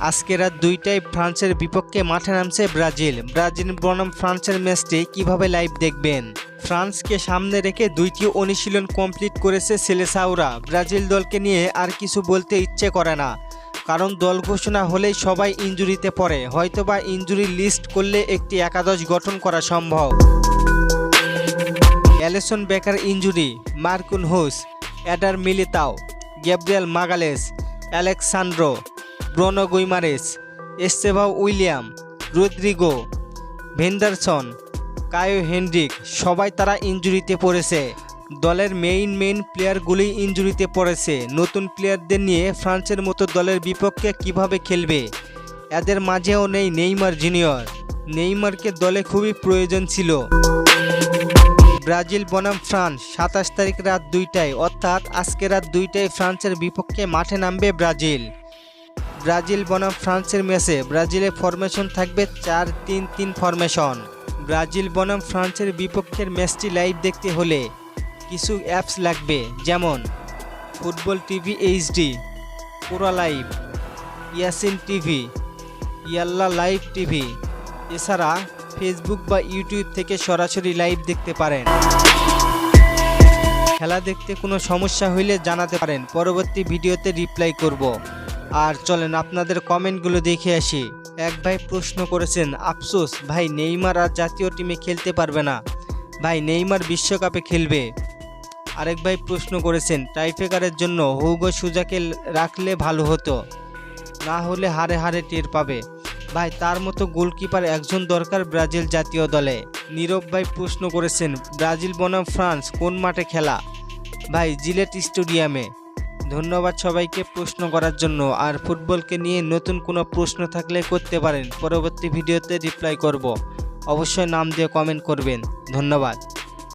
আজকে রাত 2টায় ফ্রান্সের বিপক্ষে মাঠে নামছে ব্রাজিল বনাম ফ্রান্সের ম্যাচটি কিভাবে লাইভ দেখবেন। ফ্রান্সকে সামনে রেখে 2টি অনুশীলন কমপ্লিট করেছে সেলেসাওরা। ব্রাজিল দলকে নিয়ে আর কিছু বলতে ইচ্ছে করে না, কারণ দল ঘোষণা হলেই সবাই ইনজুরিতে পড়ে। হয়তোবা ইনজুরি লিস্ট করলে একটি একাদশ গঠন করা সম্ভব। Allison Becker injury, Marquinhos, Eder Militao, Gabriel Magalhaes, Alex Sandro, Bruno Guimaraes, Estevao William, Rodrigo, Vanderson, Caio Hendrick সবাই তারা ইনজুরিতে পড়েছে। দলের মেইন প্লেয়ারগুলি ইনজুরিতে পড়েছে। নতুন প্লেয়ারদের নিয়ে ফ্রান্সের মতো দলের বিপক্ষে কিভাবে খেলবে? এদের মাঝেও নেই নেইমার জুনিয়র। নেইমারকে দলে খুবই প্রয়োজন ছিল। ব্রাজিল বনাম ফ্রান্স 27 তারিখ রাত 2টায়, অর্থাৎ আজকে রাত 2টায় ফ্রান্সের বিপক্ষে মাঠে নামবে ব্রাজিল বনাম ফ্রান্সের ম্যাচে ব্রাজিলের ফরমেশন থাকবে 4-3-3 ফরমেশন। ব্রাজিল বনাম ফ্রান্সের বিপক্ষের ম্যাচটি লাইভ দেখতে হলে কিছু অ্যাপস লাগবে, যেমন ফুটবল টিভি এইচডি, পুরা লাইভ, ইয়াসিন টিভি, ইয়াল্লা লাইভ টিভি। এছাড়া ফেসবুক বা ইউটিউব থেকে সরাসরি লাইভ দেখতে পারেন। খেলা দেখতে কোনো সমস্যা হইলে জানাতে পারেন, পরবর্তী ভিডিওতে রিপ্লাই করব। আর চলেন আপনাদের কমেন্টগুলো দেখে আসি। এক ভাই প্রশ্ন করেছেন, আফসোস ভাই নেইমার আর জাতীয় টিমে খেলতে পারবে না, ভাই নেইমার বিশ্বকাপে খেলবে। আরেক ভাই প্রশ্ন করেছেন, টাইব্রেকারের জন্য হুগো সুজাকে রাখলে ভালো হতো, না হলে হারে টের পাবে। ভাই তার মতো গোলকিপার একজন দরকার ব্রাজিল জাতীয় দলে। নীরব ভাই প্রশ্ন করেছেন, ব্রাজিল বনাম ফ্রান্স কোন মাঠে খেলা? ভাই জিলেট স্টেডিয়ামে। ধন্যবাদ সবাইকে প্রশ্ন করার জন্য। আর ফুটবলকে নিয়ে নতুন কোনো প্রশ্ন থাকলে করতে পারেন, পরবর্তী ভিডিওতে রিপ্লাই করব। অবশ্যই নাম দিয়ে কমেন্ট করবেন। ধন্যবাদ।